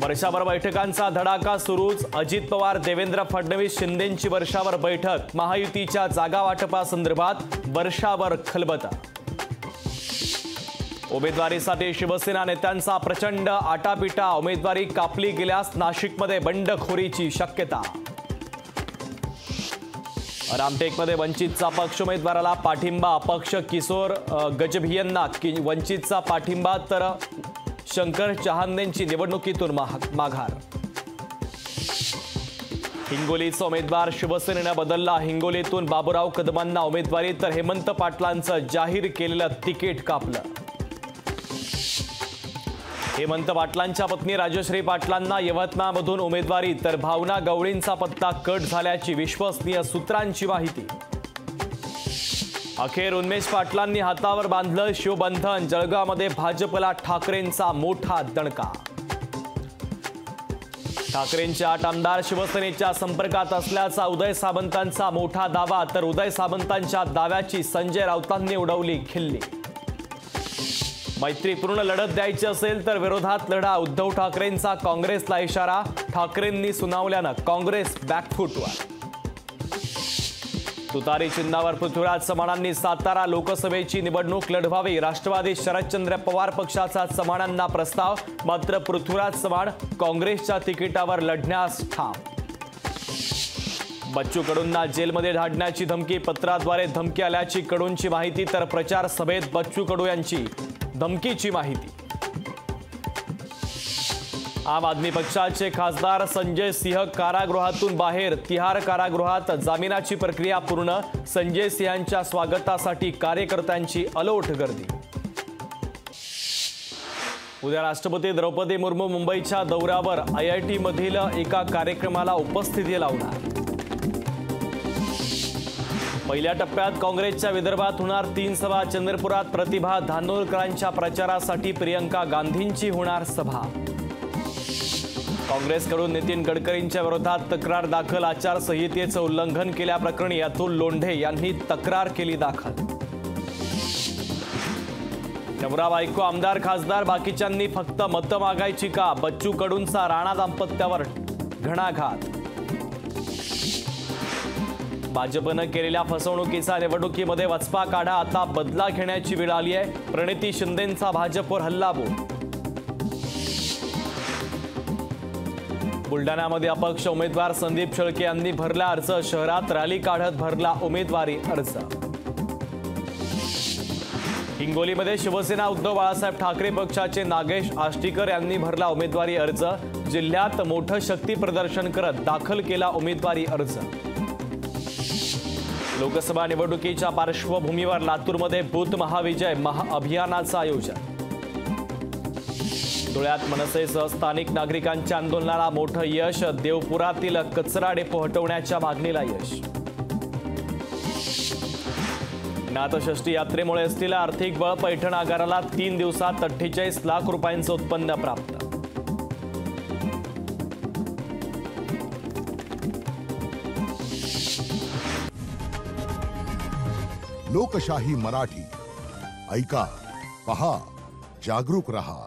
वर्षाभर बैठकांचा धडाका सुरूच। अजित पवार देवेंद्र फडणवीस शिंदेंची वर्षाभर बैठक। महायुतीच्या जागा वाटपासंदर्भात वर्षाभर खलबत। उमेदवारीसाठी शिवसेना नेत्यांचा प्रचंड आटापिटा। उमेदवारी कापली गेल्यास नाशिकमध्ये बंडखोरीची शक्यता। रामटेकमध्ये वंचितचा पक्ष उमेदवाराला पाठिंबा। अपक्ष किशोर गजभियेंना वंचितचा पाठिंबा तर शंकर चहांदेंची निवडणुकीतून माघार। हिंगोलीचा उमेदवार शिवसेनेने बदलला। हिंगोलीतून बाबूराव कदमांना उमेदवारी तर हेमंत पाटलांचं जाहीर केलेलं तिकीट कापलं। हेमंत पाटलांच्या पत्नी राजश्री पाटलांना यवतमाळमधून उमेदवारी तर भावना गवळींचा पत्ता कट झाल्याची विश्वसनीय सूत्रांची माहिती। अखेर उन्मेष पाटलांनी हातावर बांधलं शिवबंधन। जळगावमध्ये भाजपला ठाकरेंचा मोठा दणका। ठाकरेंचे 8 आमदार शिवसेनेच्या संपर्कात असल्याचा उदय सामंतांचा मोठा दावा तर उदय सामंतांच्या दाव्याची संजय राऊतांनी उडवली खिल्ली। मैत्रीपूर्ण लढत द्यायची असेल तर विरोधात लढा। उद्धव ठाकरेंचा काँग्रेसला इशारा। ठाकरेंनी सुनावल्यानं काँग्रेस बॅकफूटवर। तुतारी चिन्हावर पृथ्वीराज चव्हाणांनी सातारा लोकसभेची निवडणूक लढवावी। राष्ट्रवादी शरदचंद्र पवार पक्षाचा चव्हाणांना प्रस्ताव। मात्र पृथ्वीराज चव्हाण काँग्रेसच्या तिकिटावर लढण्यास ठाम। बच्चू कडूंना जेलमध्ये धाडण्याची धमकी। पत्राद्वारे धमकी आल्याची कडूंची माहिती तर प्रचार सभेत बच्चू कडू यांची धमकीची माहिती। आम आदमी पक्षाचे खासदार संजय सिंह कारागृहातून बाहेर। तिहार कारागृहात जामिनाची प्रक्रिया पूर्ण। संजय सिंहांच्या स्वागतासाठी कार्यकर्त्यांची अलोट गर्दी। उद्या राष्ट्रपती द्रौपदी मुर्मू मुंबईच्या दौऱ्यावर। IIT मधील एका कार्यक्रमाला उपस्थिती लावणार। पहिल्या टप्प्यात काँग्रेसच्या विदर्भात होणार 3 सभा। चंद्रपुरात प्रतिभा धानोरकरांच्या प्रचारासाठी प्रियंका गांधींची होणार सभा। काँग्रेसकडून नितीन गडकरींच्या विरोधात तक्रार दाखल। आचारसंहितेचं उल्लंघन केल्याप्रकरणी अतुल लोंढे यांनी तक्रार केली दाखल। नवरा बायको आमदार खासदार बाकीच्यांनी फक्त मतं मागायची का? बच्चू कडूंचा राणा दाम्पत्यावर घणाघात। भाजपनं केलेल्या फसवणुकीचा निवडणुकीमध्ये वचपा काढा। आता बदला घेण्याची वेळ आली आहे। प्रणिती शिंदेंचा भाजपवर हल्लाबोल। बुलढाण्यामध्ये अपक्ष उमेदवार संदीप शेळके यांनी भरला अर्ज। शहरात रॅली काढत भरला उमेदवारी अर्ज। हिंगोलीमध्ये शिवसेना उद्धव बाळासाहेब ठाकरे पक्षाचे नागेश आष्टीकर यांनी भरला उमेदवारी अर्ज। जिल्ह्यात मोठं शक्ती प्रदर्शन करत दाखल केला उमेदवारी अर्ज। लोकसभा निवडणुकीच्या पार्श्वभूमीवर लातूरमध्ये बूथ महाविजय अभियानाचं आयोजन। धुळ्यात मनसेसह स्थानिक नागरिकांच्या आंदोलनाला मोठं यश। देवपुरातील कचरा डेपो हटवण्याच्या मागणीला यश। नाथषष्ठी यात्रेमुळे असलेला आर्थिक बळ। पैठण आगाराला 3 दिवसात 48 लाख रुपयांचं उत्पन्न प्राप्त। लोकशाही मराठी ऐका, पहा, जागरूक रहा।